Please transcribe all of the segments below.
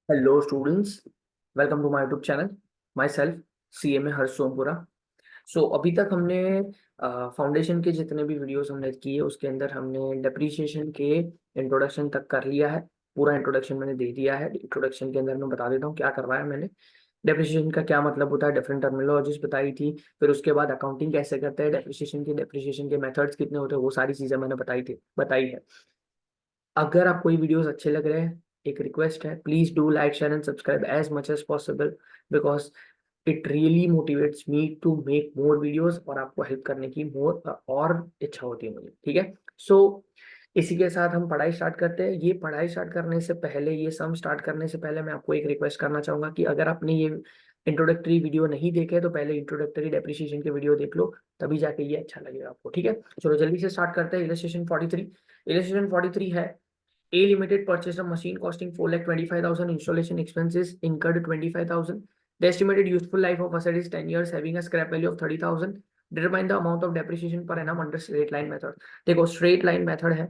Hello students, welcome to my YouTube channel. Myself CMA Harsh Sompura. So अभी तक हमने foundation के जितने भी वीडियोस हमने किए उसके अंदर हमने डेप्रीशिएशन के इंट्रोडक्शन तक कर लिया है। पूरा इंट्रोडक्शन मैंने दे दिया है। इंट्रोडक्शन के अंदर मैं बता देता हूँ क्या करवाया मैंने। डेप्रिसिएशन का क्या मतलब होता है, डिफरेंट टर्मिनोलॉजीज बताई थी। फिर उसके बाद अकाउंटिंग कैसे करते हैं, डेप्रिसिएशन के मेथड्स कितने होते हैं, वो सारी चीज़ें मैंने बताई है। अगर आपको ये वीडियोस अच्छे लग रहे हैं, एक रिक्वेस्ट है, please do like share and subscribe as much as possible, because it really motivates me to make more videos और आपको हेल्प करने की मोर और इच्छा होती है मुझे। ठीक है। सो इसी के साथ हम पढ़ाई स्टार्ट करते हैं। ये पढ़ाई स्टार्ट करने से पहले, ये सम स्टार्ट करने से पहले मैं आपको एक रिक्वेस्ट करना चाहूंगा कि अगर आपने ये इंट्रोडक्टरी वीडियो नहीं देखे तो पहले इंट्रोडक्टरी डेप्रिसिएशन के वीडियो देख लो, तभी जाके ये अच्छा लगेगा आपको। ठीक है, चलो जल्दी से स्टार्ट करते हैं। इलस्ट्रेशन 43। इलस्ट्रेशन 43 है A Limited purchased a machine costing 4,25,000. Installation expenses incurred 25,000. The estimated useful life of asset is 10 years, having a scrap value of 30,000. Determine the amount of depreciation per annum under straight line method. देखो straight line method है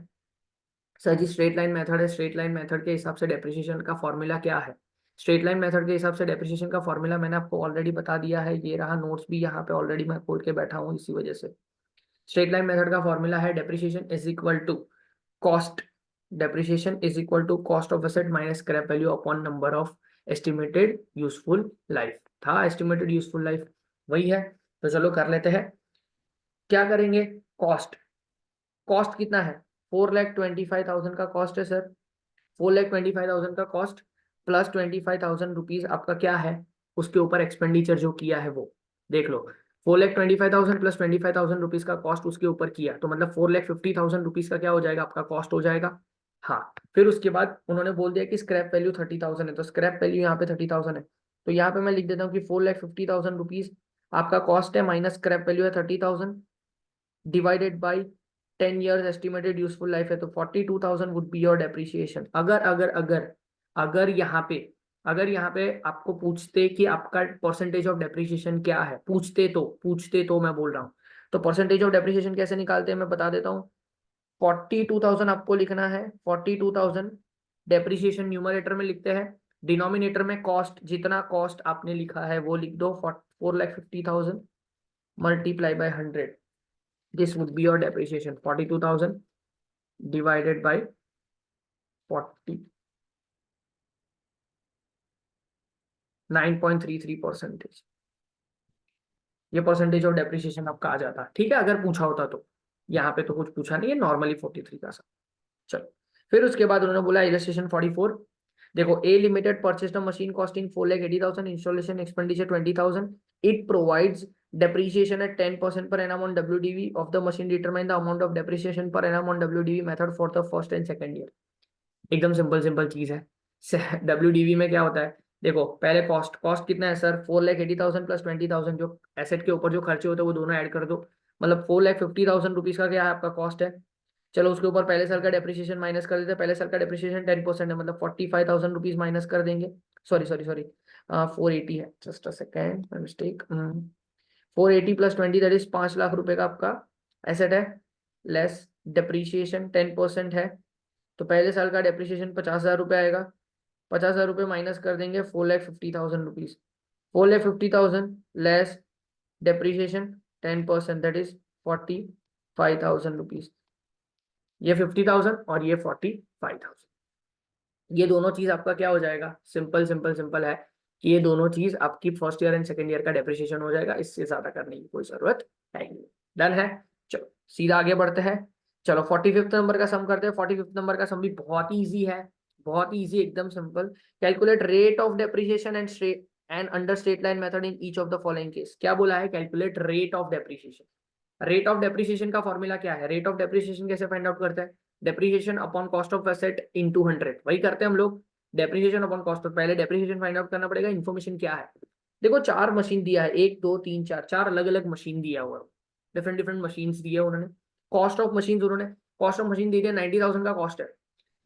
sir जी, straight line method है। Straight line method के हिसाब से depreciation का formula क्या है? Straight line method के हिसाब से डेप्रिसिएशन का फॉर्मूला मैंने आपको ऑलरेडी बता दिया है। ये रहा नोट्स भी यहाँ पे ऑलरेडी मैं खोल के बैठा हूँ इसी वजह से। स्ट्रेट लाइन मेथड का फॉर्मूला है depreciation is equal to cost, depreciation is equal to cost of asset minus scrap value upon number of estimated useful life। था estimated useful life, वही है। तो चलो कर लेते हैं। क्या करेंगे? कॉस्ट, कॉस्ट कितना है? 4,25,000 का कॉस्ट है सर। 4,25,000 का कॉस्ट प्लस 25,000 रुपीज आपका क्या है, उसके ऊपर एक्सपेंडिचर जो किया है वो देख लो। 4,25,000 प्लस 25,000 रुपीज का कॉस्ट उसके ऊपर किया तो मतलब 4,50,000 रुपीज का क्या हो जाएगा, आपका कॉस्ट हो जाएगा। हाँ, फिर उसके बाद उन्होंने बोल दिया कि स्क्रैप वैल्यू 30,000 है, तो स्क्रैप वैल्यू यहाँ पे 30,000 है। तो यहाँ पे मैं लिख देता हूँ कि 4,50,000 रुपीज आपका कॉस्ट है, माइनस स्क्रैप वैल्यू है 30,000, divided by 10 years estimated useful life है, तो 42,000 वुड बी योर डेप्रिसिएशन। अगर यहाँ पे आपको पूछते कि आपका परसेंटेज ऑफ डेप्रिसिएशन क्या है, पूछते तो मैं बोल रहा हूँ, तो परसेंटेज ऑफ डेप्रिसिएशन कैसे निकालते हैं मैं बता देता हूँ। 42,000 आपको लिखना है। 42,000 डेप्रिसिएशन न्यूमरेटर में लिखते हैं, डिनोमिनेटर में कॉस्ट, जितना कॉस्ट आपने लिखा है वो लिख दो। 4,50,000 multiply by 100, this would be your depreciation। 42,000 divided by 40, 9.33%। ये परसेंटेज ऑफ डेप्रिसिएशन आपका आ जाता है। ठीक है, अगर पूछा होता तो। यहाँ पे तो कुछ पूछा नहीं है, नॉर्मली 43 का सा। चलो, फिर उसके बाद उन्होंने बोला इलस्ट्रेशन 44। देखो, A limited purchased a machine costing 4,80,000, installation expenditure 20,000। It provides depreciation at 10% per annum on WDV of the machine। determine the amount of depreciation per annum on WDV method for the first and second year। एकदम simple simple चीज है। WDV में क्या होता है, देखो पहले cost, cost कितना है सर? 4,80,000 प्लस 20,000, जो एसेट के ऊपर जो खर्चे होते हैं वो दोनों ऐड कर दो, मतलब 4,50,000 रुपीज का क्या है आपका कॉस्ट है। चलो उसके ऊपर पहले साल का डेप्रिसिएशन माइनस कर देते हैं। पहले साल का डेप्रिसिएशन 10% है, मतलब 45,000 रुपीज माइनस कर देंगे। सॉरी 480 है, just a second, mistake. 480 plus 20 that is 5 lakh रुपए का आपका एसेट है, लेस डेप्रिसिएशन 10% है। तो पहले साल का डेप्रिसिएशन 50,000 रुपये आएगा। 50,000 रुपये माइनस कर देंगे 4,50,000 rupees. 4,50,000 less depreciation 10% that is 45,000 rupees. ये 50,000 और ये 45,000, ये दोनों चीज आपका क्या हो जाएगा? सिंपल सिंपल सिंपल है कि ये दोनों चीज आपकी first year and second year का डेप्रिसिएशन हो जाएगा। इससे ज्यादा करने की कोई जरूरत है नहीं। डन है। चलो सीधा आगे बढ़ते हैं। चलो 45th नंबर का सम करते हैं। 45th नंबर का सम भी बहुत ही ईजी है, बहुत ही ईजी, एकदम simple. Calculate rate of depreciation and under straight line method in each of the following case. क्या बोला है? Calculate rate of depreciation. Rate of depreciation का फॉर्मूला क्या है? रेट ऑफ डेप्रिसिएशन कैसे फाइंड आउट करते हैं? Depreciation upon cost of asset into 100, वही करते हैं हम लोग। डेप्रिसिएशन अपॉन कॉस्ट ऑफ, पहले डेप्रिसिएशन फाइंड आउट करना पड़ेगा। इन्फॉर्मेशन क्या है? देखो चार मशीन दिया है, 1 2 3 4, चार अलग अलग मशीन दिया हुआ है, डिफरेंट डिफरेंट मशीन दी है उन्होंने। कॉस्ट ऑफ मशीन, उन्होंने कॉस्ट ऑफ मशीन दी है 90,000 का कॉस्ट है।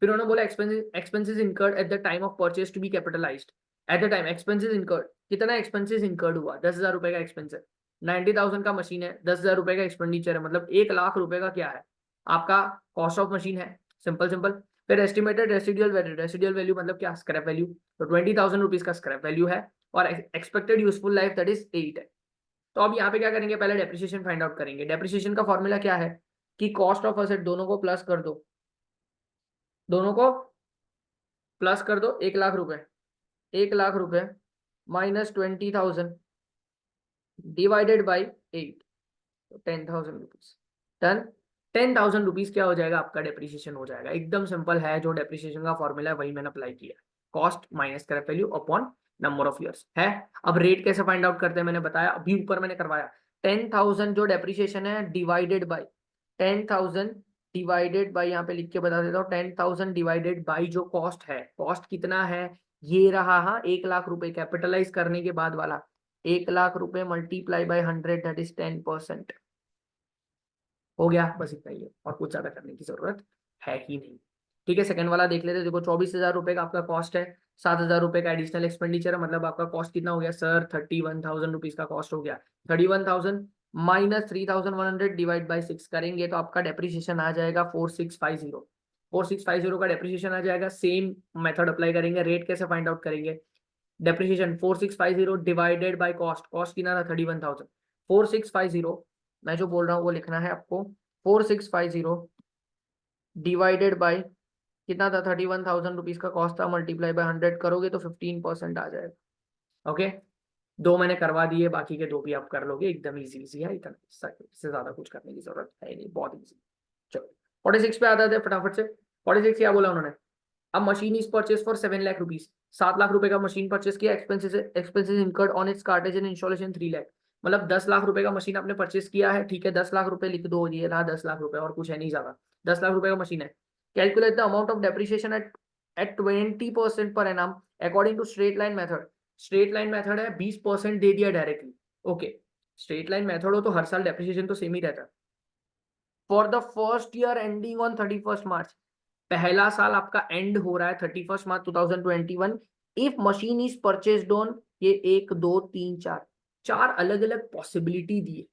फिर उन्होंने बोला expenses incurred at the time of purchase to be capitalised. At the time expenses incurred, कितना एक्सपेंसेस इनकर्ड हुआ? 10,000 रुपए का एक्सपेंस है। 90,000 का मशीन है, 10,000 रुपए का एक्सपेंडिचर है, मतलब 1 लाख रुपए का क्या है आपका कॉस्ट ऑफ मशीन है। Simple simple. फिर एस्टिमेटेड रेसिडुअल वैल्यू मतलब क्या, स्क्रैप वैल्यू, तो 20,000 रुपीज का स्क्रैप वैल्यू है और expected useful life that is 8 है। तो अब यहाँ पे क्या करेंगे, पहले डेप्रिसिएशन फाइंड आउट करेंगे। डेप्रिसिएशन का फॉर्मूला क्या है कि कॉस्ट ऑफ असेट दोनों को प्लस कर दो, दोनों को प्लस कर दो, 1,00,000 रुपए, 1,00,000 रुपए माइनस 20,000 डिवाइडेड बाई 8, तो 10,000 रुपीज। डन। 10,000 रुपीज क्या हो जाएगा, आपका डेप्रिसिएशन हो जाएगा। एकदम सिंपल है, जो डेप्रिसिएशन का फॉर्मूला है वही मैंने अप्लाई किया, cost minus scrap value upon number of years है। अब रेट कैसे फाइंड आउट करते हैं मैंने बताया, अभी ऊपर मैंने करवाया। 10,000 जो डेप्रिसिएशन है डिवाइडेड बाई 10,000 डिवाइडेड बाई, यहाँ पे लिख के बता देता हूँ, 10,000 डिवाइडेड बाई जो कॉस्ट है, कॉस्ट कितना है ये रहा, हाँ 1,00,000 रुपए कैपिटलाइज करने के बाद वाला, 1,00,000 रुपए मल्टीप्लाई बाई 100 दैट इज 10%। हो गया, बस इतना ही है और कुछ ज्यादा करने की जरूरत है ही नहीं। ठीक है, सेकंड वाला देख लेते हैं। देखो 24,000 रुपए का आपका कॉस्ट है, 7,000 रुपए का एडिशनल एक्सपेंडिचर है, मतलब आपका कॉस्ट कितना हो गया सर, 31,000 रुपीज का कॉस्ट हो गया। 31,000 माइनस 3,100 डिवाइड बाई 6 करेंगे तो आपका डेप्रिसिएशन आ जाएगा 4,650। 4,650 का डेप्रिसिएशन आ जाएगा। सेम मेथड अप्लाई करेंगे। रेट कैसे फाइंड आउट करेंगे, depreciation 4,650 divided by cost, cost कितना था 31,000, 4,650 मैं जो बोल रहा हूँ वो लिखना है आपको, 4,650 डिवाइडेड बाई कितना था 31,000 रुपीज का कॉस्ट था, मल्टीप्लाई बाय 100 करोगे तो 15% आ जाएगा। ओके, दो मैंने करवा दिए, बाकी के दो भी आप कर लोगे, एकदम इजी इजी है, इतना इससे ज्यादा कुछ करने की जरूरत है नहीं, बहुत इजी। चलो 46 पे आते थे फटाफट से। 46 क्या बोला उन्होंने, अब machine is purchase for 7,00,000 rupees, 7 lakh रुपए का मशीन परचेज किया, expenses incurred on its cartage and installation 3,00,000, मतलब 10 लाख रुपए का मशीन आपने परचेज किया है। ठीक है, 10 लाख रुपए लिख दो, ये रहा 10 लाख रुपए, और कुछ है नहीं ज्यादा, 10 लाख रुपए का मशीन है। Calculate the amount of depreciation at 20% per annum according to straight line method. Straight line method है, 20% दे दिया directly. Okay, straight line method हो तो हर साल डेप्रिसिएशन तो सेम ही रहता है। For the first year ending on 31 मार्च, पहला साल आपका एंड हो रहा है 31 मार्च 2021। If machine is purchased on, ये 1 2 3 4 चार अलग अलग पॉसिबिलिटी दिए।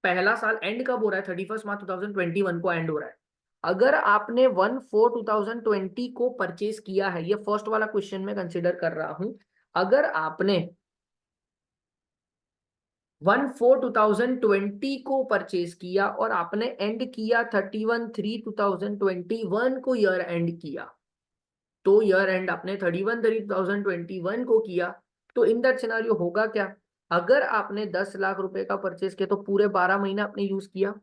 पहला साल एंड कब हो रहा है, 31 मार्च 2021 को एंड हो रहा है। अगर आपने 1/4/2020 को परचेज किया है, ये फर्स्ट वाला क्वेश्चन में कंसिडर कर रहा हूं, अगर आपने 1/4/2020 को परचेज किया और आपने एंड किया 31/3/2021 को ईयर एंड किया, तो ईयर एंड आपने 31/3/2021 को किया, तो इन दैट सिनारियो होगा क्या, अगर आपने 10 लाख रुपए का परचेज किया तो पूरे 12 महीने आपने यूज किया।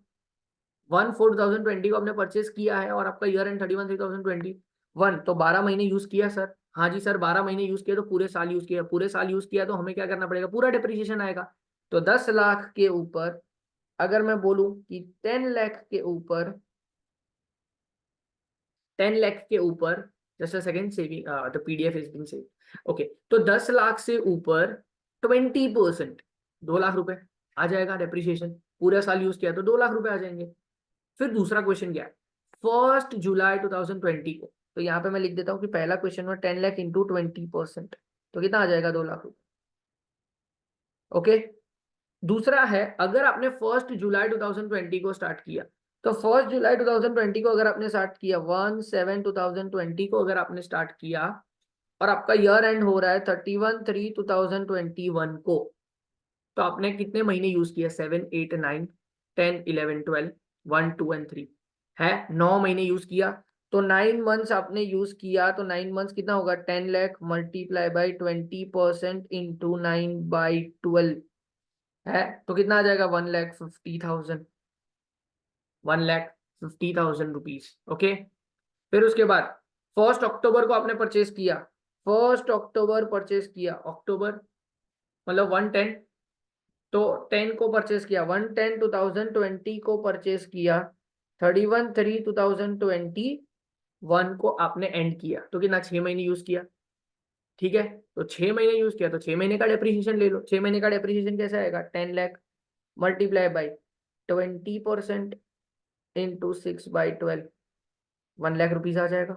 1/4/2020 को आपने परचेज किया है और आपका ईयर एंड 31/3/2021, तो 12 महीने यूज किया सर, हाँ जी सर 12 महीने यूज किया, तो पूरे साल यूज किया, पूरे साल यूज किया तो हमें क्या करना पड़ेगा, पूरा डिप्रिसिएशन आएगा। तो 10 लाख के ऊपर, अगर मैं बोलूं कि 10 लाख के ऊपर, 10 लाख के ऊपर, just a second, saving the PDF is being saved. Okay, तो 10 लाख से ऊपर 20%, 2 लाख रुपए आ जाएगा डेप्रिसिएशन। पूरा साल यूज किया तो 2 लाख रुपए आ जाएंगे। फिर दूसरा क्वेश्चन क्या है, 1 जुलाई 2020 को, तो यहाँ पे मैं लिख देता हूँ कि पहला क्वेश्चन में 10 लाख इंटू 20%, तो कितना आ जाएगा, 2 लाख रुपए। ओके, दूसरा है, अगर आपने 1 जुलाई 2020 को स्टार्ट किया, तो 1 जुलाई 2020 को अगर आपने स्टार्ट किया, 1/7/2020 को अगर आपने स्टार्ट किया और आपका ईयर एंड हो रहा है 31/3/2021 को, तो आपने कितने महीने यूज किया, 7 8 9 10 11 12 1 2 एंड 3 है, 9 महीने यूज किया। तो 9 मंथ्स आपने यूज किया, तो 9 मंथ्स कितना होगा, 10 लाख मल्टीप्लाई बाई 20% इंटू 9/12 है, तो कितना आ जाएगा, 1,50,000, 1,50,000 रुपीज। ओके, फिर उसके बाद 1 अक्टूबर को आपने परचेज किया, 1 अक्टूबर परचेज किया, अक्टूबर मतलब 1/10, तो 10 को परचेज किया, 1/10/2020 को परचेज किया, 31/3/2021 को आपने एंड किया, तो कितना 6 महीने यूज किया। ठीक है, तो 6 महीने यूज किया तो 6 महीने का डेप्रिसिएशन ले लो। 6 महीने का डेप्रिसिएशन कैसे आएगा, 10 lakh multiply by 20% into 6/12, 1 lakh rupees आ जाएगा।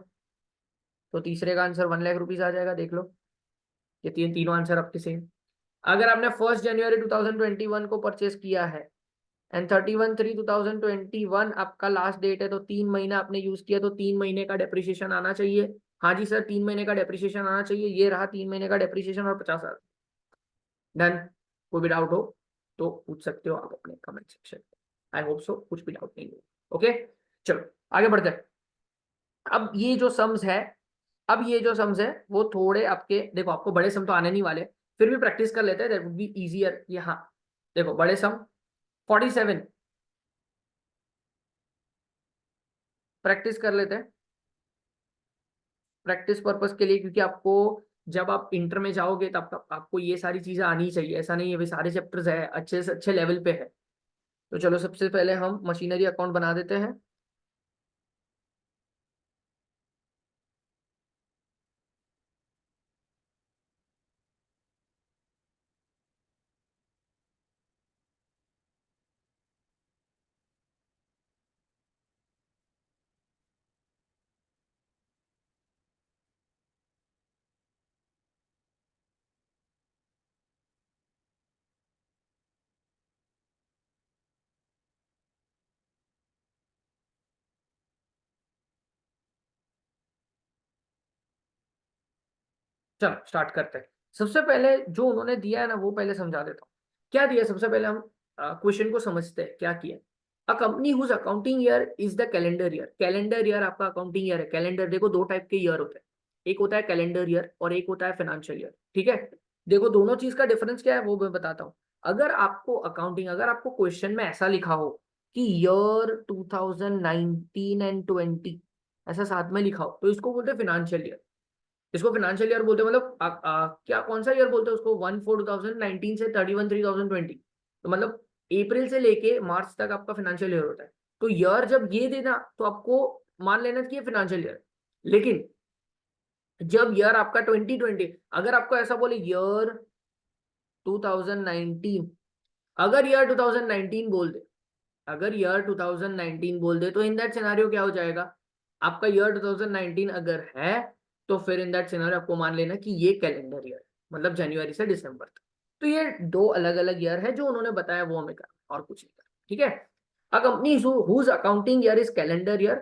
तो तीसरे का आंसर 1 लाख रुपीज आ जाएगा, देख लो, ये तीनों आंसर आपके सेम। अगर आपने 1 जनवरी 2021 को परचेज किया है एंड 31/3/2021 आपका लास्ट डेट है, तो 3 महीना आपने यूज किया, तो 3 महीने का डेप्रिसिएशन आना चाहिए। हाँ जी सर, 3 महीने का डेप्रिसिएशन आना चाहिए। ये रहा 3 महीने का डेप्रिसिएशन और 50,000। डन। कोई भी डाउट हो तो पूछ सकते हो आप अपने कमेंट सेक्शन में। आई होप सो कुछ भी डाउट नहीं हो। ओके, चलो आगे बढ़ते हैं। अब ये जो सम्स है, वो थोड़े आपके, देखो आपको बड़े सम तो आने नहीं वाले, फिर भी प्रैक्टिस कर लेते हैं, दैट वुड बी इजियर। यहाँ देखो बड़े सम 47, प्रैक्टिस कर लेते हैं प्रैक्टिस पर्पस के लिए, क्योंकि आपको जब आप इंटर में जाओगे तब आपको ये सारी चीजें आनी चाहिए। ऐसा नहीं है भी सारे चैप्टर्स है अच्छे से अच्छे लेवल पे है। तो चलो सबसे पहले हम मशीनरी अकाउंट बना देते हैं। चलो स्टार्ट करते हैं। सबसे पहले जो उन्होंने दिया है ना, वो पहले समझा देता हूँ। क्या दिया, सबसे पहले हम क्वेश्चन को समझते हैं क्या किया। A company whose accounting year is the calendar year. Calendar year आपका अकाउंटिंग ईयर है। कैलेंडर देखो दो टाइप के ईयर होते हैं, एक होता है कैलेंडर ईयर और एक होता है फाइनेंशियल ईयर। ठीक है, देखो दोनों चीज का डिफरेंस क्या है वो मैं बताता हूँ। अगर आपको क्वेश्चन में ऐसा लिखा हो कि ईयर 2019 एंड 20 ऐसा साथ में लिखा हो, तो इसको बोलते हैं फाइनेंशियल ईयर। इसको फाइनेंशियल ईयर बोलते हैं, मतलब क्या कौन सा ईयर बोलते हैं उसको, 1/4/2019 से 31/3/2020। तो मतलब अप्रैल से लेके मार्च तक आपका फाइनेंशियल ईयर होता है। तो ईयर जब ये देना तो आपको मान लेना कि ये फाइनेंशियल ईयर। लेकिन जब ईयर आपका 2020, अगर आपको ऐसा बोले ईयर 2019, अगर ईयर 2019 बोल दे, तो इन दैट सिनेरियो क्या हो जाएगा, आपका ईयर 2019 अगर है तो फिर इन दैट सिनेरियो आपको मान लेना कि ये कैलेंडर ईयर, मतलब जनवरी से दिसंबर तक। तो ये दो अलग अलग ईयर है जो उन्होंने बताया, वो हमें करना और कुछ नहीं करना। ठीक है, a company whose accounting year is calendar year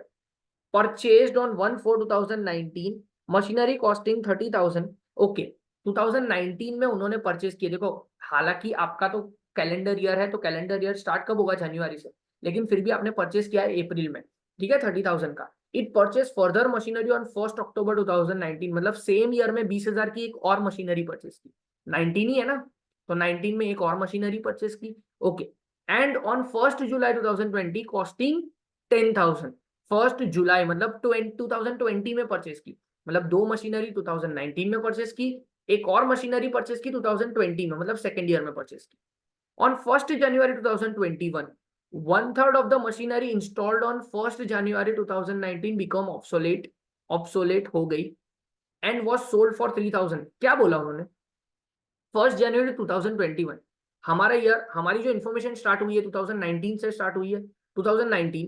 purchased on 1/4/2019 machinery costing 30,000। Okay, 2019 में उन्होंने परचेज किए। देखो हालांकि आपका तो कैलेंडर ईयर है, तो कैलेंडर ईयर स्टार्ट कब होगा, जनवरी से, लेकिन फिर भी आपने परचेज किया है अप्रैल में। ठीक है, 30,000 का। It purchase further machinery on 1 अक्टूबर 2019, मतलब सेम ईयर में 20,000 की एक और मशीनरी परचेज की। 19 ही है ना, तो 19 में एक और मशीनरी परचेज की। Okay, and on 1 July 2020 costing 10,000। 1 जुलाई मतलब 2020 में परचेज की, मतलब दो मशीनरी 2019 में परचेज की, एक और मशीनरी परचेज की 2020 में, मतलब सेकेंड ईयर में परचेज की। On 1 January 2021 1/3 of the machinery installed on 1 January 2019 become obsolete हो गई एंड वॉज सोल्ड फॉर 3,000। क्या बोला उन्होंने, 1 जनवरी 2021 हमारा ईयर, हमारी जो इन्फॉर्मेशन स्टार्ट हुई है 2019 से स्टार्ट हुई है। 2019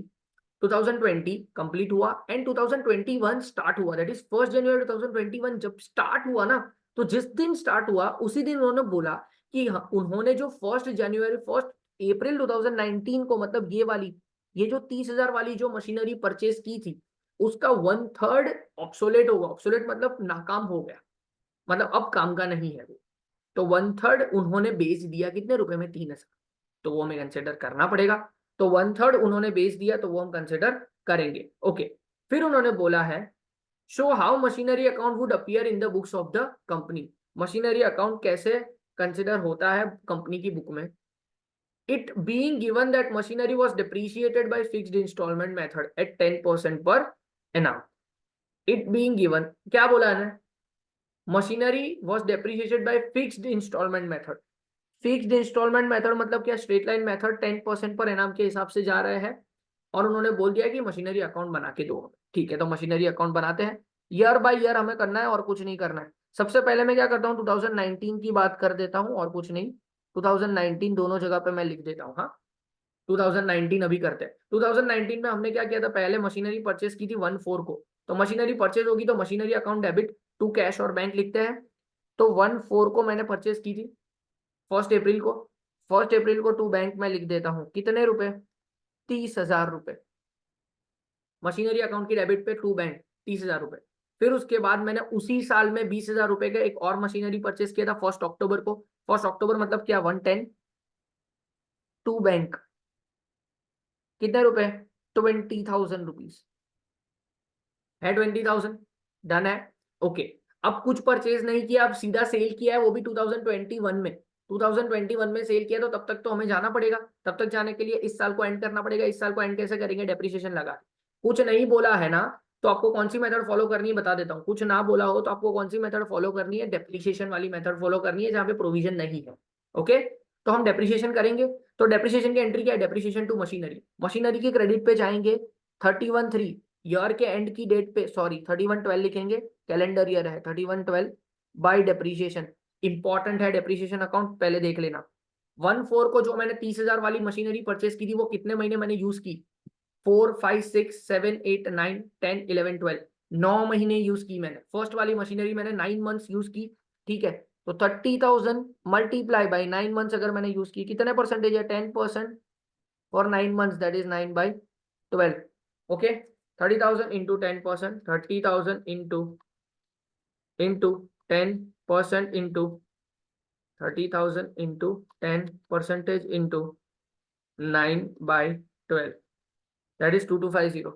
2020 कंप्लीट हुआ एंड 2021 स्टार्ट हुआ, दैट इज 1 जनवरी 2021 जब स्टार्ट हुआ ना, तो जिस दिन स्टार्ट हुआ उसी दिन उन्होंने बोला कि उन्होंने जो 1 अप्रैल 2019 को, मतलब ये जो 30,000 वाली जो मशीनरी परचेज की थी, उसका 1/3 ऑब्सोलेट होगा। ऑब्सोलेट मतलब नाकाम हो गया, मतलब अब काम का नहीं है वो। तो 1/3 उन्होंने बेच दिया, कितने रुपए में, 3,000। तो वो हमें कंसिडर करना पड़ेगा। तो 1/3 उन्होंने बेच दिया, तो वो हम कंसिडर करेंगे। ओके, फिर उन्होंने बोला है show how machinery account would appear in the books of the company. Machinery account कैसे कंसिडर होता है कंपनी की बुक में। It being given that machinery was depreciated by fixed instalment method at 10% per annum. It being given, क्या बोला है, machinery was depreciated by fixed instalment method. Fixed instalment method मतलब क्या, स्ट्रेट लाइन मेथड 10% पर एनाम के हिसाब से जा रहे हैं। और उन्होंने बोल दिया कि मशीनरी अकाउंट बना के दो। ठीक है, तो मशीनरी अकाउंट बनाते हैं। ईयर बाय ईयर हमें करना है और कुछ नहीं करना है। सबसे पहले मैं क्या करता हूँ, 2019 की बात कर देता हूँ और कुछ नहीं। 2019 दोनों जगह पे मैं लिख देता हूँ। हाँ, 2019 अभी करते हैं। 2019 में हमने क्या किया था, पहले मशीनरी परचेस की थी 1/4 को, तो मशीनरी परचेज होगी तो machinery account debit to cash और बैंक लिखते हैं। तो 1/4 को मैंने परचेस की थी 1 अप्रैल को। 1 अप्रैल को टू बैंक में लिख देता हूं कितने रुपए, 30,000 रुपए। मशीनरी अकाउंट की डेबिट पे टू बैंक 30,000 रुपए। फिर उसके बाद मैंने उसी साल में 20,000 रुपए का एक और मशीनरी परचेस किया था 1 अक्टूबर को। 1 अक्टूबर मतलब क्या, 110, टू बैंक कितने रुपए, 20,000 रुपीज है, 20,000 डन है। ओके, अब कुछ परचेज नहीं किया, अब सीधा सेल किया है, वो भी 2021 में। 2021 में सेल किया, तो तब तक तो हमें जाना पड़ेगा। तब तक जाने के लिए इस साल को एंड करना पड़ेगा। इस साल को एंड कैसे करेंगे, डेप्रिसिएशन लगा। कुछ नहीं बोला है ना, तो आपको कौन सी मेथड फॉलो करनी है बता देता हूँ। कुछ ना बोला हो तो आपको कौन सी मेथड फॉलो करनी है, डेप्रिसिएशन वाली मेथड फॉलो करनी है, जहाँ पे प्रोविजन नहीं है। ओके, तो हम डेप्रिसिएशन करेंगे। तो डेप्रिसिएशन की एंट्री क्या है, डेप्रिसिएशन टू मशीनरी। मशीनरी के क्रेडिट पे जाएंगे 31/3 ईयर के एंड की डेट पे, सॉरी 31/12 लिखेंगे, कैलेंडर ईयर है 31/12 बाय डेप्रिसिएशन। इंपॉर्टेंट है डेप्रिसिएशन अकाउंट, पहले देख लेना। 1/4 को जो मैंने 30,000 वाली मशीनरी परचेस की थी, वो कितने महीने मैंने यूज की, 4, 5, 6, 7, 8, 9, 10, 11, 12, 9 महीने यूज की मैंने। फर्स्ट वाली मशीनरी मैंने 9 मंथ्स यूज की, ठीक है। तो 30,000 मल्टीप्लाई बाई 9 मंथ्स अगर मैंने यूज की, कितने परसेंटेज है, 10% for 9 months, that is 9/12। Okay, 30,000 into 10%, 30,000 into 10% into 30,000 into 10% into 9/12, that is 2250,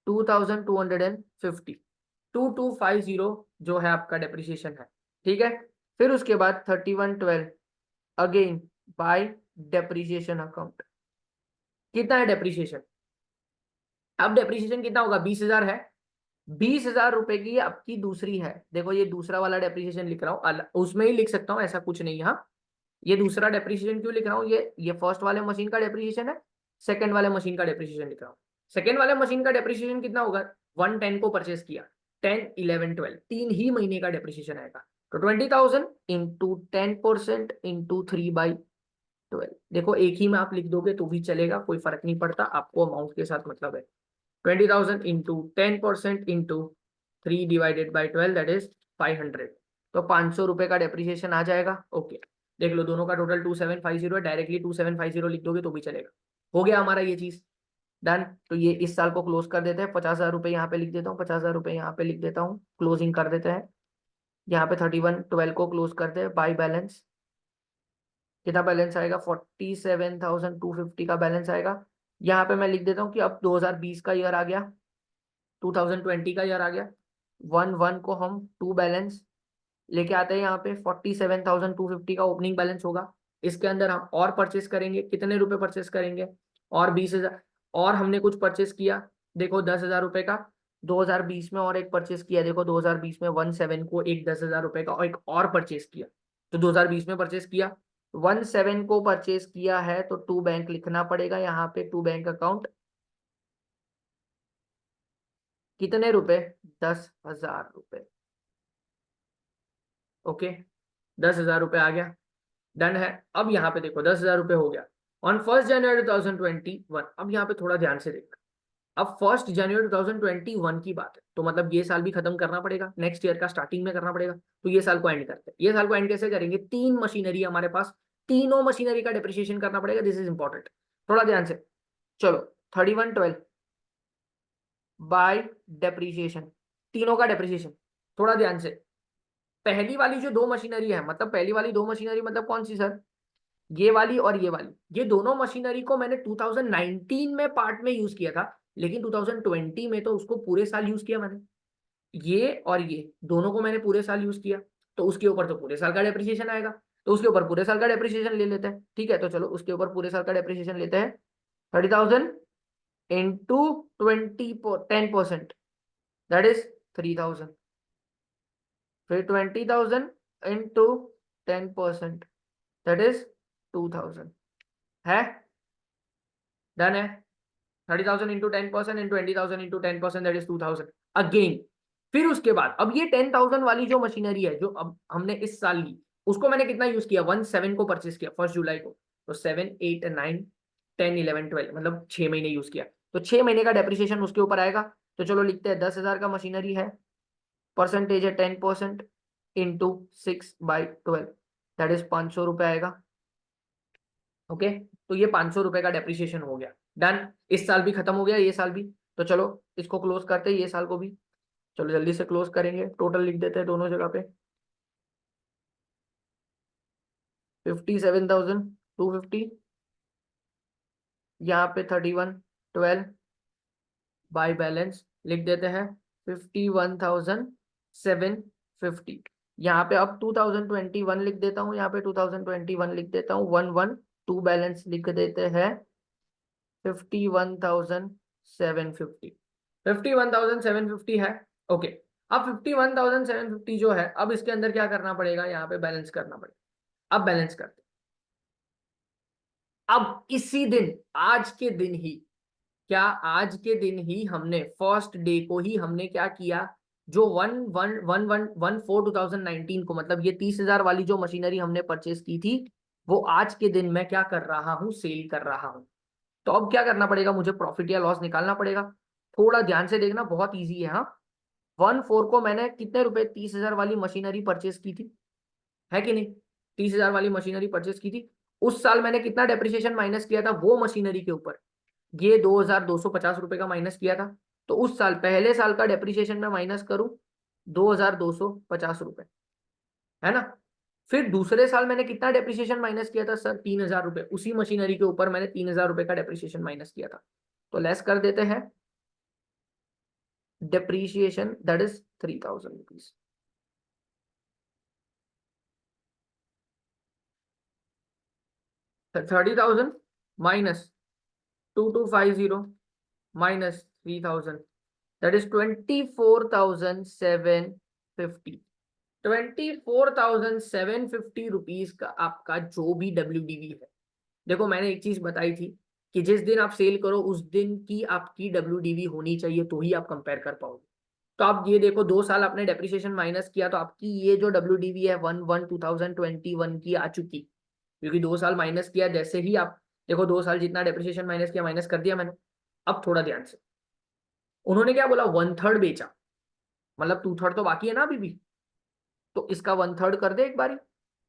2250, 2250 जो है आपका डेप्रिसिएशन है, ठीक है। फिर उसके बाद 31/12 अगेन बाय डेप्रिसिएशन अकाउंट, कितना है डेप्रिसिएशन। अब डेप्रिसिएशन कितना होगा, 20,000 है। 20,000 रुपए की आपकी दूसरी है, देखो ये दूसरा वाला डेप्रिसिएशन लिख रहा हूँ, उसमें ही लिख सकता हूँ, ऐसा कुछ नहीं है। हाँ, ये दूसरा डेप्रिसिएशन क्यों लिख रहा हूँ, ये फर्स्ट वाले मशीन का डेप्रिसिएशन है, सेकंड वाले मशीन का डेप्रिसिएशन लिख रहा हूँ। सेकंड वाले मशीन का डेप्रिसिएशन कितना होगा, 110 को परचेस किया, 10, 11, 12 तीन ही महीने का डेप्रिसिएशन आएगा। तो 20,000 इंटू 10% इंटू 3/12, देखो एक ही में आप लिख दोगे तो भी चलेगा, कोई फर्क नहीं पड़ता, आपको अमाउंट के साथ मतलब है। 20,000 इंटू 10% इंटू 3/12 दैट इज 500, तो 500 रुपए का डेप्रिसिएशन आ जाएगा। ओके, देख लो दोनों का टोटल 2750 है, डायरेक्टली 2750 लिख दोगे तो भी चलेगा। हो गया हमारा ये चीज डन। तो ये इस साल को क्लोज कर देते हैं, 50,000 रुपए यहाँ पे लिख देता हूँ, 50,000 रुपए यहाँ पे लिख देता हूँ, क्लोजिंग कर देते हैं। यहाँ पे 31/12 को क्लोज करते हैं बाई बैलेंस, कितना बैलेंस आएगा, 47,250 का बैलेंस आएगा। यहाँ पे मैं लिख देता हूँ कि अब 2020 का ईयर आ गया, 2020 का ईयर आ गया। 1/1 को हम टू बैलेंस लेके आते हैं, यहाँ पे 47,250 का ओपनिंग बैलेंस होगा। इसके अंदर हम और परचेस करेंगे, कितने रुपए परचेस करेंगे, और 20,000, और हमने कुछ परचेस किया, देखो 10,000 रुपए का 2020 में और एक परचेस किया, देखो 2020 में 1/7 को एक 10,000 रुपए का और एक और परचेस किया। तो 2020 में परचेस किया, 1/7 को परचेस किया है, तो टू बैंक लिखना पड़ेगा यहाँ पे, टू बैंक अकाउंट कितने रुपए, 10,000 रुपए। ओके, 10,000 रुपए आ गया, डन है। अब यहाँ पे देखो 10,000 रुपए हो गया ऑन 1 जनवरी 2021। अब यहाँ पे थोड़ा ध्यान से देख, अब 1 जनवरी 2021 की बात है, तो मतलब ये साल भी खत्म करना पड़ेगा, नेक्स्ट ईयर का स्टार्टिंग में करना पड़ेगा। तो ये साल को एंड करते हैं। ये साल को एंड कैसे करेंगे, तीन मशीनरी हमारे पास, तीनों मशीनरी का डिप्रिसिएशन करना पड़ेगा, दिस इज इंपॉर्टेंट, थोड़ा ध्यान से। चलो 31/12 बाय डेप्रिसिएशन, तीनों का डेप्रिसिएशन, थोड़ा ध्यान से। पहली वाली जो दो मशीनरी है, मतलब पहली वाली दो मशीनरी मतलब कौन सी सर, ये वाली और ये वाली, ये दोनों मशीनरी को मैंने 2019 में पार्ट में यूज किया था, लेकिन 2020 में तो उसको पूरे साल यूज किया मैंने। ये और ये दोनों को मैंने पूरे साल यूज किया, तो उसके ऊपर तो पूरे साल का डेप्रिसिएशन आएगा, तो उसके ऊपर पूरे साल का डेप्रिसिएशन ले लेते हैं, ठीक है। तो चलो उसके ऊपर पूरे साल का डेप्रिसिएशन लेते हैं, 30,000 इंटू 10%, दैट इज 3,000, फिर 20,000 इंटू 10%, दैट इज 2,000, है डन है। 30,000 into 10% and 20,000 into 10% that is 2,000 again. फिर उसके बाद अब ये 10,000 वाली जो मशीनरी है, जो अब हमने इस साल ली, उसको मैंने कितना यूज किया, 1/7 को परचेस किया 1 जुलाई को, तो 7, 8, 9, 10, 11, 12 मतलब 6 महीने यूज किया, तो 6 महीने का डेप्रिसिएशन उसके ऊपर आएगा। तो चलो लिखते हैं 10,000 का मशीनरी है, परसेंटेज है 10% इंटू 6/12, दैट इज 500 रुपए आएगा। ओके, तो ये 500 रुपए का डेप्रिसिएशन हो गया। डन, इस साल भी खत्म हो गया, ये साल भी। तो चलो इसको क्लोज करते हैं, ये साल को भी। चलो जल्दी से क्लोज करेंगे, टोटल लिख देते हैं दोनों जगह पे। 57,250, यहाँ पे 3112 बाय बैलेंस लिख देते हैं 51,750। यहाँ पे अब 2021 लिख देता हूँ, यहाँ पे 2021 लिख देता हूँ, 112 बैलेंस लिख देते हैं 51,750। 51,750 है। ओके, अब 51,750 जो है, अब इसके अंदर क्या करना पड़ेगा, यहाँ पे बैलेंस करना पड़ेगा। अब बैलेंस करते, अब इसी दिन, आज के दिन ही, क्या आज के दिन ही हमने फर्स्ट डे को ही हमने क्या किया, जो 1/1/1/4/2019 को, मतलब ये 30,000 वाली जो मशीनरी हमने परचेस की थी, वो आज के दिन मैं क्या कर रहा हूँ, सेल कर रहा हूँ। तो अब क्या करना पड़ेगा, मुझे प्रॉफिट या लॉस निकालना पड़ेगा। थोड़ा ध्यान से देखना, बहुत ईजी है। हाँ, 1/4 को मैंने कितने रुपए, 30,000 वाली मशीनरी परचेस की थी, है कि नहीं? 30,000 वाली मशीनरी परचेस की थी। उस साल मैंने कितना डेप्रिसिएशन माइनस किया था वो मशीनरी के ऊपर, ये 2,250 रुपए का माइनस किया था। तो उस साल, पहले साल का डेप्रिसिएशन में माइनस करूं 2,250 रुपए, है ना? फिर दूसरे साल मैंने कितना डेप्रिसिएशन माइनस किया था सर, 3,000 रुपए। उसी मशीनरी के ऊपर मैंने 3,000 रुपए का डेप्रिसिएशन माइनस किया था। तो लेस कर देते हैं, depreciation that is 3,000 rupees. 30,000 minus 2,250 minus 3,000, that is 24,750। 24,750 rupees का आपका जो भी WDV है। देखो मैंने एक चीज बताई थी कि जिस दिन आप सेल करो उस दिन की आपकी WDV होनी चाहिए, तो ही आप कंपेयर कर पाओगे। तो आप ये देखो, 2 साल आपने डेप्रिसिएशन माइनस किया, तो आपकी ये जो WDV है 1/1/2021 की आ चुकी, क्योंकि 2 साल माइनस किया। जैसे ही आप देखो, 2 साल जितना डेप्रिसिएशन माइनस किया, माइनस कर दिया मैंने। अब थोड़ा ध्यान से, उन्होंने क्या बोला, 1/3 बेचा, मतलब 2/3 तो बाकी है ना अभी भी। तो इसका 1/3 कर दे एक बारी,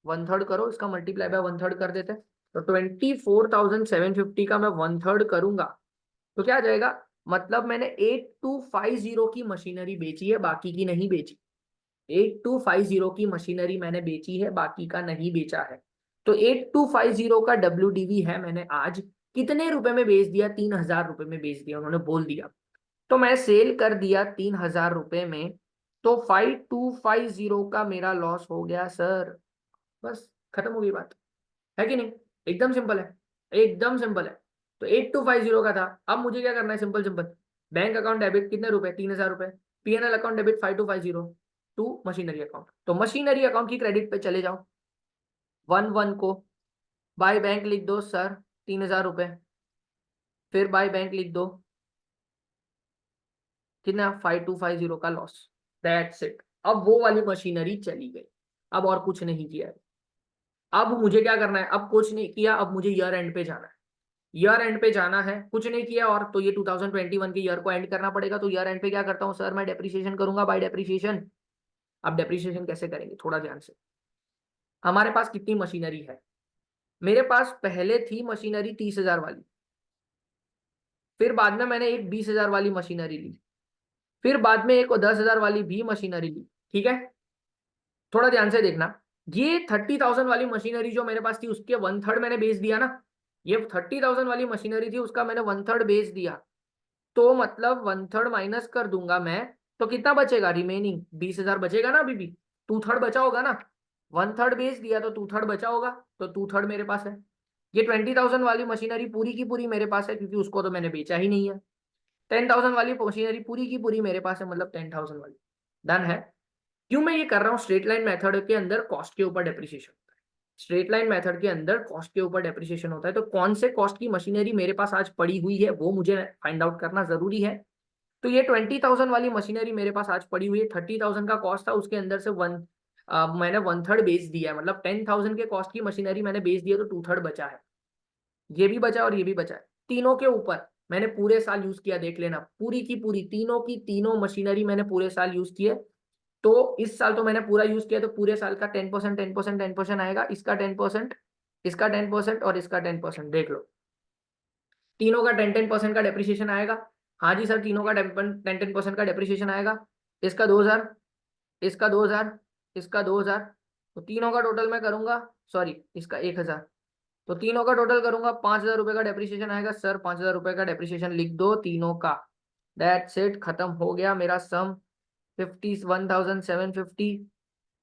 1/3 करो, इसका मल्टीप्लाई बाय 1/3 कर देते हैं। तो 24,750 का मैं 1/3 करूंगा तो क्या आ जाएगा, मतलब मैंने 8250 की मशीनरी बेची है, बाकी की नहीं बेची। 8250 की मशीनरी मैंने बेची है, बाकी का नहीं बेचा है। तो 8250 का WDV है, मैंने आज कितने रुपए में बेच दिया, 3,000 रुपए में बेच दिया, उन्होंने बोल दिया। तो मैं सेल कर दिया 3,000 रुपए में, तो 5250 का मेरा लॉस हो गया सर। बस खत्म हो गई बात, है कि नहीं? एकदम सिंपल है, एकदम सिंपल है। तो 8250 का था। अब मुझे क्या करना है, simple simple, bank account debit कितने रुपए, 3,000 रुपए। PNL account debit 5250 to machinery account. तो मशीनरी अकाउंट की क्रेडिट पे चले जाओ, 1/1 को बाय बैंक लिख दो सर 3,000 रुपए, फिर बाय बैंक लिख दो कितना, 5250 का लॉस। That's it. अब वो वाली मशीनरी चली गई, अब और कुछ नहीं किया है। अब मुझे क्या करना है, अब कुछ नहीं किया, अब मुझे ईयर एंड पे जाना है। ईयर एंड पे जाना है, कुछ नहीं किया और, तो ये 2021 के ईयर को एंड करना पड़ेगा। तो ईयर एंड पे क्या करता हूँ सर, मैं डेप्रिसिएशन करूंगा बाय डेप्रिसिएशन। अब डेप्रिसिएशन कैसे करेंगे, थोड़ा ध्यान से। हमारे पास कितनी मशीनरी है, मेरे पास पहले थी मशीनरी 30,000 वाली, फिर बाद में मैंने एक 20,000 वाली मशीनरी ली, फिर बाद में एक 10,000 वाली भी मशीनरी ली। ठीक है, थोड़ा ध्यान से देखना, ये 30,000 वाली मशीनरी जो मेरे पास थी, उसके 1/3 मैंने बेच दिया ना। ये 30,000 वाली मशीनरी थी, उसका मैंने 1/3 बेच दिया। तो मतलब 1/3 माइनस कर दूंगा मैं, तो कितना बचेगा, रिमेनिंग 20,000 बचेगा ना अभी भी। 2/3 बचा होगा ना, 1/3 बेच दिया तो 2/3 बचा होगा, तो 2/3 मेरे पास है। ये 20,000 वाली मशीनरी पूरी की पूरी मेरे पास है, क्योंकि उसको तो मैंने बेचा ही नहीं है। 10,000 वाली मशीनरी पूरी की पूरी मेरे पास है, मतलब 10,000 वाली। डन है। क्यों मैं ये कर रहा हूँ, स्ट्रेट लाइन मेथड के अंदर कॉस्ट के ऊपर डेप्रिसिएशन होता है। स्ट्रेट लाइन मेथड के अंदर कॉस्ट के ऊपर डेप्रिसिएशन होता है, तो कौन से कॉस्ट की मशीनरी मेरे पास आज पड़ी हुई है वो मुझे फाइंड आउट करना जरूरी है। तो ये 20,000 वाली मशीनरी मेरे पास आज पड़ी हुई है, 30,000 का कॉस्ट था, उसके अंदर से मैंने 1/3 बेच दिया है, मतलब 10,000 के कॉस्ट की मशीनरी मैंने बेच दिया, तो 2/3 बचा है। ये भी बचा और ये भी बचा है, तीनों के ऊपर मैंने पूरे साल यूज किया, देख लेना, पूरी की पूरी तीनों की तीनों मशीनरी मैंने पूरे साल यूज की है। तो इस साल तो मैंने पूरा यूज किया, तो पूरे साल का 10% 10% 10% आएगा, इसका 10%, इसका 10% और इसका 10%, देख लो तीनों का 10-10% का डेप्रिसिएशन आएगा। हाँ जी सर, तीनों का 10-10% का डेप्रिसिएशन आएगा। इसका 2000, इसका 2000, इसका 2000, तो तीनों का टोटल मैं करूंगा, सॉरी इसका 1000, तो तीनों का टोटल करूंगा 5000 रुपए का डेप्रिसिएशन आएगा। सर 5000 रुपए का डेप्रिसिएशन लिख दो तीनों का। दैट्स इट, खत्म हो गया मेरा सम। 51,750,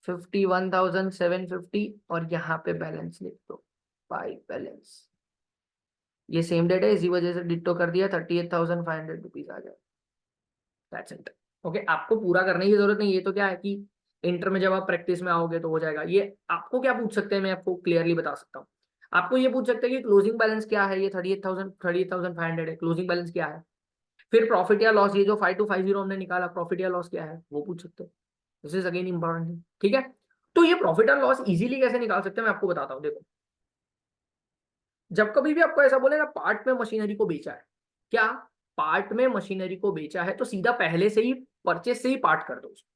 51,750, और यहाँ पे बैलेंस लिख दो, बाई बैलेंस। ये सेम डेट है, इसी वजह से डिट्टो कर दिया, 38,500 रुपीज आ जाए। That's it. ओके, आपको पूरा करने की जरूरत नहीं, ये तो क्या है कि इंटर में जब आप प्रैक्टिस में आओगे तो हो जाएगा। ये आपको क्या पूछ सकते हैं, मैं आपको क्लियरली बता सकता हूँ। आपको ये पूछ सकते हैं कि क्लोजिंग बैलेंस क्या है, ये 38,500 है, क्लोजिंग बैलेंस क्या है। फिर प्रॉफिट या लॉस, ये जो 5250 हमने निकाला, प्रॉफिट या लॉस क्या है वो पूछ सकते हैं। दिस इज अगेन इंपॉर्टेंट, ठीक है। तो ये प्रॉफिट और लॉस इजीली कैसे निकाल सकते हैं मैं आपको बताता हूँ। देखो, जब कभी भी आपको ऐसा बोले ना पार्ट में मशीनरी को बेचा है, क्या पार्ट में मशीनरी को बेचा है, तो सीधा पहले से ही परचेस से ही पार्ट कर दो उसको।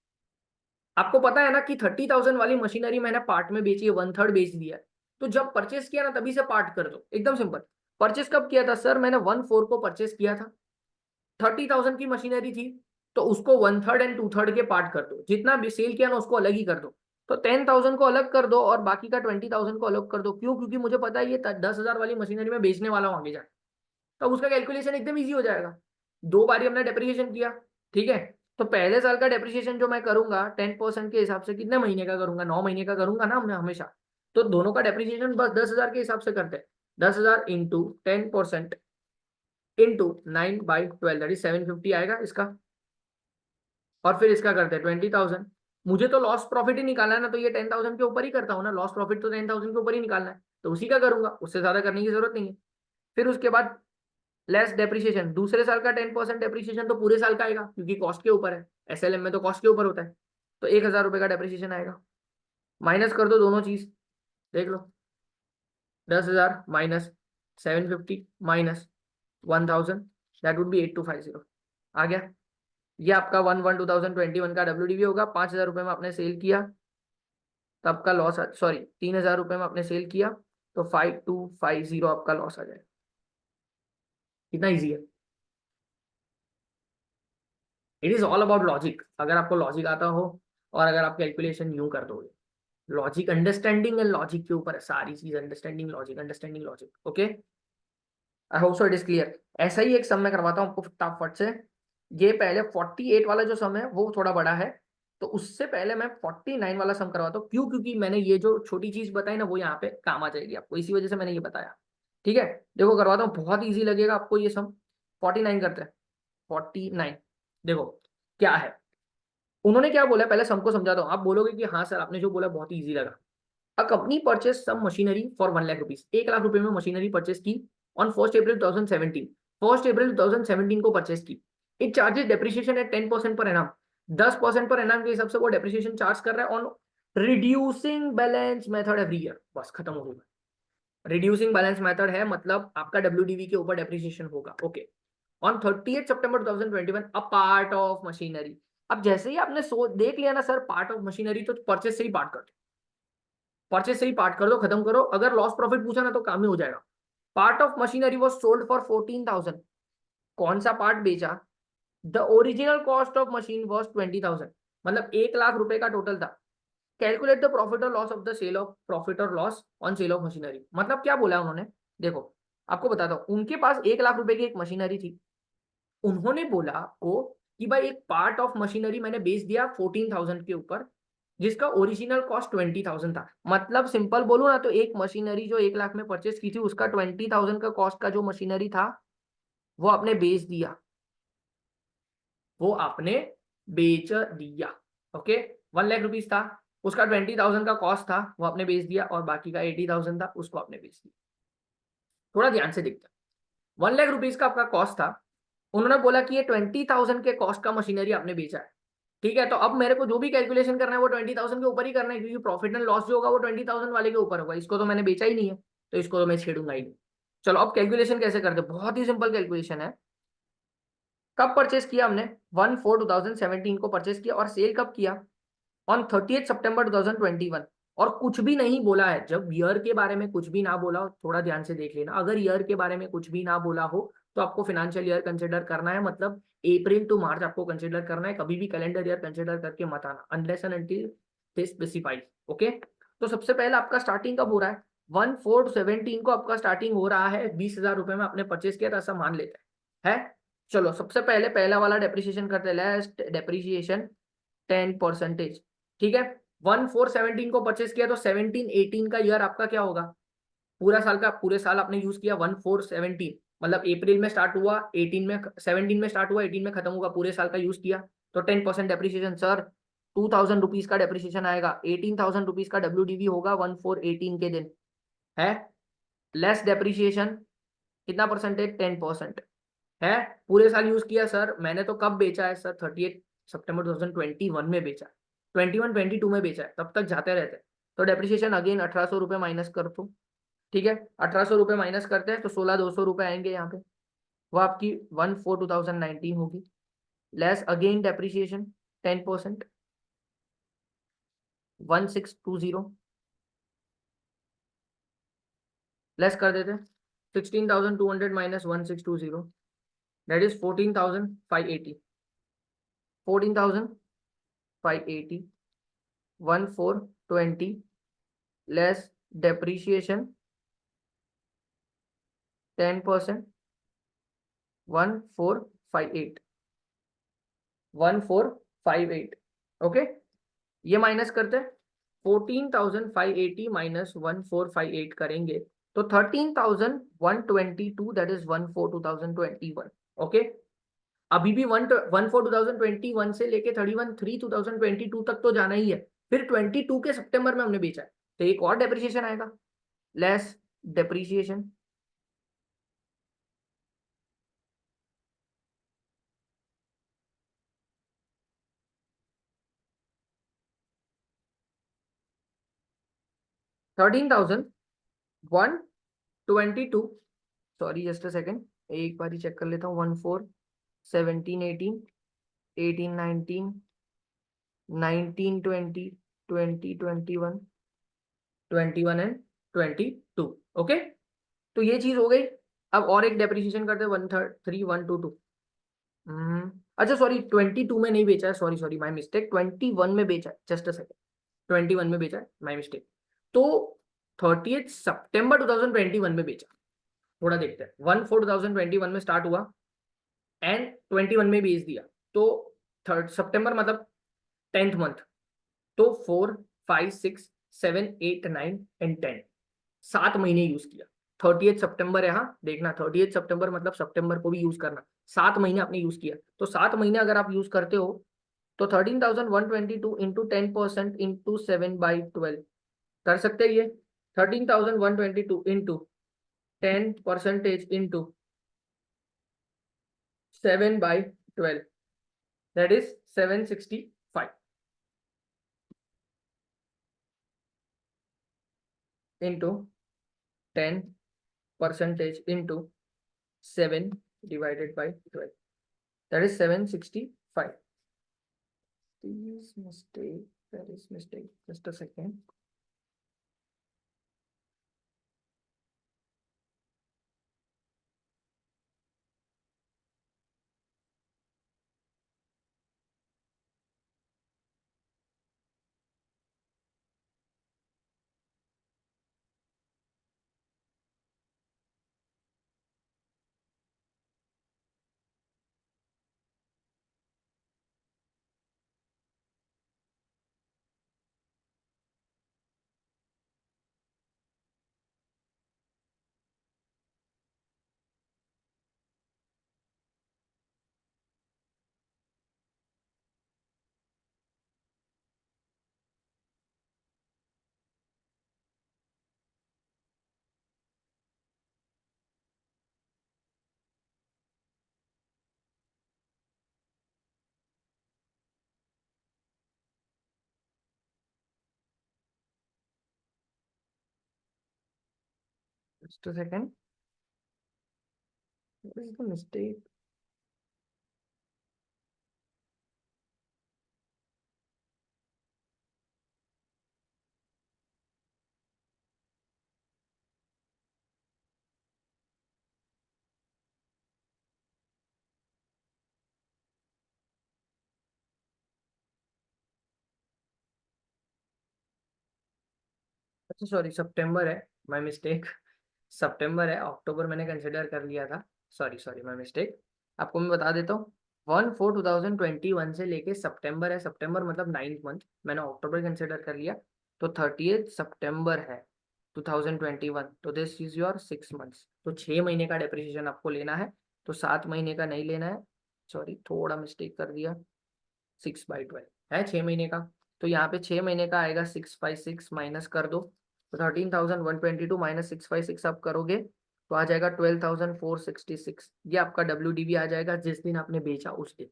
आपको पता है ना कि 30,000 वाली मशीनरी मैंने पार्ट में बेची है, 1/3 बेच दिया है, तो जब परचेस किया ना तभी से पार्ट कर दो, एकदम सिंपल। परचेस कब किया था सर, मैंने 1/4 को परचेस किया था, 30,000 की मशीनरी थी, तो उसको 1/3 एंड 2/3 के पार्ट कर दो, जितना भी सेल किया ना उसको अलग ही कर दो। तो 10,000 को अलग कर दो और बाकी का 20,000 को अलग कर दो। क्यों? क्योंकि मुझे पता है ये 10,000 वाली मशीनरी में बेचने वाला हूँ आगे जाके, तो उसका कैलकुलेशन एकदम ईजी हो जाएगा। दो बारी हमने डेप्रिसिएशन किया, ठीक है। तो पहले साल का डेप्रिसिएशन जो मैं करूंगा 10% के हिसाब से कितने महीने का करूंगा, 9 महीने का करूंगा ना मैं हमेशा। तो दोनों का डेप्रिसिएशन बस 10,000 के हिसाब से करते हैं। 10,000 इंटू 10% इंटू 9/12, दैट इज 750 आएगा इसका। और फिर इसका करते हैं 20,000। मुझे तो लॉस प्रॉफिट ही निकालना है ना, तो ये 10,000 के ऊपर ही करता हूँ ना, लॉस प्रॉफिट तो 10,000 के ऊपर ही निकालना है, तो उसी का करूंगा, उससे ज्यादा करने की जरूरत नहीं है। फिर उसके बाद लेस डेप्रिसिएशन, दूसरे साल का 10% डेप्रिसिएशन तो पूरे साल का आएगा क्योंकि कॉस्ट के ऊपर है, एसएलएम में तो कॉस्ट के ऊपर होता है। तो 1,000 रुपए का डेप्रिसिएशन आएगा। माइनस कर दो दोनों चीज, देख लो 10,000 minus 750 minus 1,000, that would be 8250 आ गया। ये आपका 1/1/2021 का WDV होगा। 5,000 रुपए में आपने सेल किया, तब का लॉस, सॉरी 3,000 रुपए में आपने सेल किया, तो 5250 आपका लॉस आ जाए। कितना ईजी है। It is all about logic. अगर आपको लॉजिक आता हो और अगर आप कैलकुलेशन यूं कर दोगे, लॉजिक, अंडरस्टैंडिंग एंड लॉजिक के ऊपर है सारी चीज। Understanding logic, understanding logic, okay. I hope so it is clear. ऐसा ही एक सम मैं करवाता हूँ आपको फटाफट से। ये पहले 48 वाला जो सम है वो थोड़ा बड़ा है, तो उससे पहले मैं 49 वाला सम करवाता हूँ। क्यों? क्योंकि मैंने ये जो छोटी चीज बताई ना वो यहाँ पे काम आ जाएगी आपको, इसी वजह से मैंने ये बताया, ठीक है। देखो करवाता हूँ, बहुत ईजी लगेगा आपको ये सम। 49 करते हैं, 49। देखो क्या है, उन्होंने क्या बोला, पहले सम को समझाता हूँ। आप बोलोगे कि हाँ सर आपने जो बोला बहुत ईजी लगा। A company purchase some machinery for 1 lakh rupees, 1 lakh रुपए में मशीनरी परचेज की ऑन 1 अप्रैल 2017, 1 अप्रैल 2017 को परचेज की। It charges depreciation eight 10% per annum, 10% per annum के हिसाब से वो डेप्रिसिएशन चार्ज कर रहा है on reducing balance method every year. बस खत्म हो गया। रिड्यूसिंग बैलेंस मेथड है मतलब आपका WDV के ऊपर डेप्रिसिएशन होगा, okay. On 30 September 2021 a part of machinery. अब जैसे ही आपने देख लिया ना सर पार्ट ऑफ मशीनरी, तो परचेज से ही पार्ट कर दो, परचेज से ही पार्ट कर दो, खत्म करो। अगर लॉस प्रॉफिट पूछा ना तो काम ही हो जाएगा। Part of machinery was sold for 14,000। कौन सा पार्ट बेचा? The original cost of machine was 20,000, मतलब 1 लाख रुपए का टोटल था। कैलकुलेट द प्रॉफिट और loss of the sale of, profit और loss on sale of machinery. मतलब क्या बोला उन्होंने, देखो आपको बताता हूँ। उनके पास 1 लाख रुपए की एक मशीनरी थी, उन्होंने बोला आपको कि भाई एक पार्ट ऑफ मशीनरी मैंने बेच दिया 14,000 के ऊपर, जिसका ओरिजिनल कॉस्ट 20,000 था। मतलब सिंपल बोलूं ना तो एक मशीनरी जो 1 लाख में परचेस की थी, उसका 20,000 का कॉस्ट का जो मशीनरी था वो आपने बेच दिया, वो आपने बेच दिया, ओके। 1 लाख रुपीज था, उसका 20,000 का कॉस्ट था, वो आपने बेच दिया, और बाकी का 80,000 था उसको आपने बेच दिया। थोड़ा ध्यान से देखते हैं। 1 लाख रुपीज का आपका कॉस्ट था, उन्होंने बोला कि ये 20,000 के कॉस्ट का मशीनरी आपने बेचा है, ठीक है। तो अब मेरे को जो भी कैलकुलेशन करना है वो 20,000 के ऊपर ही करना है, क्योंकि प्रॉफिट एंड लॉस जो होगा वो 20,000 वाले के ऊपर होगा। इसको तो मैंने बेचा ही नहीं है, तो इसको तो मैं छेड़ूंगा ही नहीं। चलो अब कैलकुलेशन कैसे करते हैं, बहुत ही सिंपल कैलकुलेशन है। कब परचेस किया हमने? 1/4/2017 को परचेस किया, और सेल कब किया? ऑन 30 सितंबर 2021। और कुछ भी नहीं बोला है, जब ईयर के बारे में कुछ भी ना बोला हो, थोड़ा ध्यान से देख लेना, अगर ईयर के बारे में कुछ भी ना बोला हो तो आपको फाइनेंशियल ईयर कंसिडर करना है, मतलब अप्रैल टू मार्च आपको कंसिडर करना है, कभी भी कैलेंडर ईयर कंसिडर करके मत आना unless and until they specify. Okay, तो सबसे पहले आपका स्टार्टिंग कब हो रहा है, 1/4/17 को आपका स्टार्टिंग हो रहा है, 20,000 रुपए में आपने परचेस किया था, ऐसा मान लेते हैं। चलो सबसे पहले पहला वाला डेप्रिसिएशन करते हैं, लेस्ट डेप्रिसिएशन 10%। ठीक है, 1/4/17 को परचेस किया तो 17-18 का ईयर आपका क्या होगा, पूरा साल का, पूरे साल आपने यूज किया 1/4/17, मतलब अप्रैल में स्टार्ट हुआ 18 में, 17 में स्टार्ट हुआ 18 में खत्म होगा, पूरे साल का यूज किया तो 10% डेप्रिसिएशन सर, 2,000 रुपीज का डेप्रिसिएशन आएगा, 18,000 रुपीज का WDV होगा 1/4/18 के दिन है। लेस डेप्रिसिएशन कितना परसेंटेज, 10% है। पूरे साल यूज किया सर, मैंने तो कब बेचा है सर, 30 सितंबर 2021 में बेचा है, 21-22 में बेचा है, तब तक जाते रहते हैं। तो डेप्रिसिएशन अगेन 1,800 रुपये माइनस कर दो। ठीक है, 1,800 रुपये माइनस करते हैं तो 16,200 रुपये आएंगे यहाँ पे, वो आपकी 1/4/2019 होगी। लेस अगेन डेप्रिसिएशन 10%, 1620, लेस कर देते हैं 16,200 minus 1620, that is 14,580, 14,580, 1/4/20 less depreciation 10%, 1/4/58, 1/4/58। Okay, ये माइनस करते हैं, 14,580 माइनस 1/4/58 करेंगे तो 13,122, दैट इज 1/4/2021। ओके, अभी भी 1/4/2021 से लेके 31/3/2022 तक तो जाना ही है, फिर 22 के सितंबर में हमने बेचा है तो एक और डेप्रिसिएशन आएगा, less depreciation 13,122, sorry just a second, एक बार ही चेक कर लेता हूँ, 1/4/17 18 18 19 19 20 20 21 21 एंड 22। ओके, तो ये चीज हो गई। अब और एक डेप्रिसिएशन करते हैं, 1/3 1/2 अच्छा सॉरी 22 में नहीं बेचा है, सॉरी सॉरी माय मिस्टेक, 21 में बेचा है, जस्ट अ सेकेंड, 21 में बेचा है, माय मिस्टेक। तो 30 सितंबर 2021 में बेचा, थोड़ा देखते हैं, 1/4/2021 में स्टार्ट हुआ एंड 21 में बेच दिया, तो 3 सितंबर मतलब 10th मंथ, तो 4 5 6 7 8 9 एंड 10, 7 महीने यूज किया। 30 सितंबर यहाँ देखना, 30 सितंबर मतलब सितंबर को भी यूज करना, 7 महीने आपने यूज किया, तो 7 महीने अगर आप यूज करते हो तो 13,122 इंटू 10% इंटू 7/12 कर सकते हैं ये, 13,122 into 10% into 7/12, that is 765 into 10% into 7/12, that is 765. Please mistake, that is mistake, just a second. Just a second. What is the mistake? अच्छा सॉरी, सितंबर है, माय मिस्टेक। सितंबर है, अक्टूबर मैंने कंसिडर कर लिया था। Sorry sorry, my mistake. आपको मैं बता देता हूँ, 1/4/2021 से लेके सितंबर है, सितंबर मतलब 9th मंथ, मैंने अक्टूबर कंसिडर कर लिया, तो 30th सितंबर है 2021, तो दिस इज योर 6 मंथ्स, तो 6 महीने का डेप्रिसिएशन आपको लेना है, तो 7 महीने का नहीं लेना है। सॉरी, थोड़ा मिस्टेक कर दिया, 6/12 है 6 महीने का। तो यहाँ पे 6 महीने का आएगा, 6/6 माइनस कर दो, तो 13,122 माइनस 6/6 आप करोगे तो आ जाएगा 12,466। ये आपका WDV आ जाएगा जिस दिन आपने बेचा उस दिन।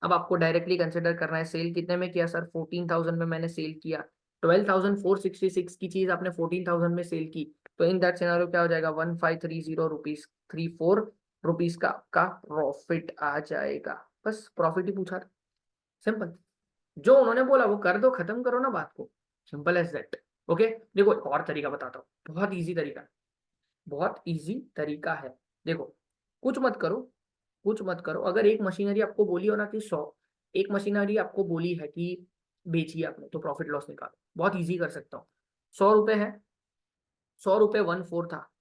अब आपको डायरेक्टली कंसिडर करना है, सेल कितने में किया सर, 14,000 में मैंने सेल किया, 12,466 की चीज आपने 14,000 में सेल की, तो इन दैट सिनेरियो क्या हो जाएगा, 1530 रुपीज 34 रुपीज का आपका प्रॉफिट आ जाएगा। बस प्रॉफिट ही पूछा था, सिंपल। जो उन्होंने बोला वो कर दो, खत्म करो ना बात को, सिंपल एज दैट। ओके, देखो एक और तरीका बताता हूँ, बहुत इजी तरीका, बहुत इजी तरीका है। देखो, कुछ मत करो, कुछ मत करो, अगर एक मशीनरी आपको बोली हो ना कि 100, एक मशीनरी आपको बोली है कि बेचिए आपने, तो प्रॉफिट लॉस निकालो, बहुत इजी कर सकता हूँ। 100 रुपए है, 100 रुपए 1/4 था,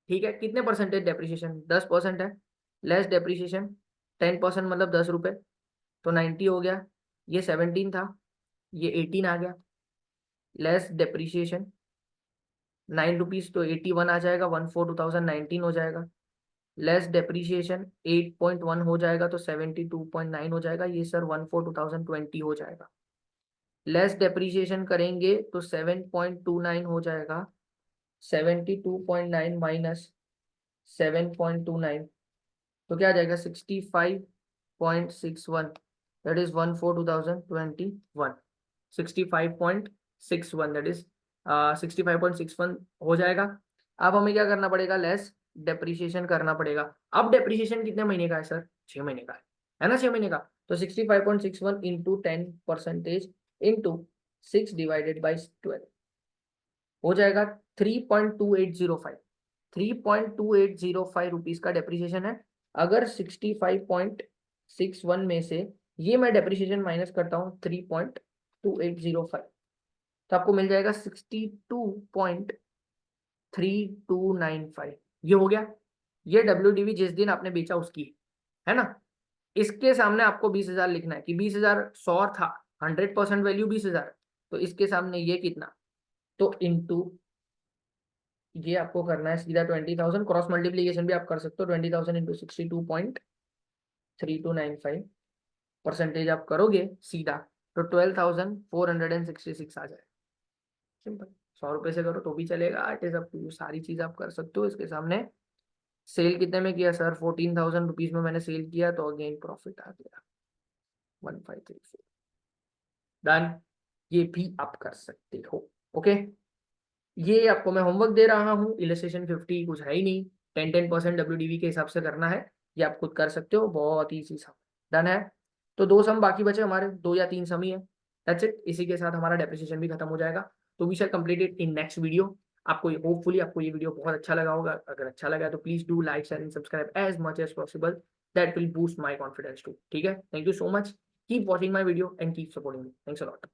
ठीक है, कितने परसेंटेज डेप्रिसिएशन, 10% है, लेस डेप्रिसिएशन 10% मतलब 10 रुपए, तो 90 हो गया। ये 17 था, ये 18 आ गया, लेस डेप्रिसिएशन 9 रुपीज, तो 81 आ जाएगा, 1/4/2019 हो जाएगा। लेस डेप्रिसिएशन 8.1 हो जाएगा, तो 72.9 हो जाएगा, ये सर 1/4/2020 हो जाएगा। लेस डेप्रिसिएशन करेंगे तो 7.29 हो जाएगा, 72.9 माइनस 7.29, तो क्या आ जाएगा, 65.61, दैट इज 1/4/2021, 65.61, दैट इज 65.61 हो जाएगा। अब हमें क्या करना पड़ेगा, लेस डेप्रिसिएशन करना पड़ेगा। अब डेप्रिसिएशन कितने महीने का है सर, 6 महीने का है ना, 6 महीने का, तो 65.61 इंटू 10% इंटू 6/12 हो जाएगा 3.2805, 3.2805 रुपीज का डेप्रिसिएशन है। अगर 65.61 में से ये मैं डेप्रिसिएशन माइनस करता हूँ 3.2805, तो आपको मिल जाएगा 62.3295। ये हो गया, ये WDV जिस दिन आपने बेचा उसकी है ना। इसके सामने आपको 20,000 लिखना है कि 20,000 100 था, 100% वैल्यू 20,000, तो इसके सामने ये कितना, तो इंटू ये आपको करना है सीधा 20,000, क्रॉस मल्टीप्लीकेशन भी आप कर सकते हो, 20,000 इंटू 62.3295 परसेंटेज आप करोगे सीधा, तो 12,466 आ जाए, सिंपल। 100 रुपए से करो तो भी चलेगा, it is up to you, सारी चीज आप कर सकते हो। इसके सामने सेल कितने में किया सर, 14,000 रुपीज में मैंने सेल किया, तो अगेन प्रॉफिट आ गया 1534, डन। ये भी आप कर सकते हो। ओके, ये आपको मैं होमवर्क दे रहा हूँ, इलस्ट्रेशन 50 कुछ है ही नहीं, 10% WDV के हिसाब से करना है, ये आप खुद कर सकते हो, बहुत ईजी सम, डन है। तो 2 सम बाकी बचे हमारे, 2 या 3 सम ही है, दैट्स इट। इसी के साथ हमारा डेप्रिसिएशन भी खत्म हो जाएगा, तो we shall complete it in next video. आपको होपफुली आपको ये वीडियो बहुत अच्छा लगा होगा, अगर अच्छा लगा तो please do like share and subscribe as much as possible, that will boost my confidence too, ठीक है। Thank you so much, keep watching my video and keep supporting me, thanks a lot.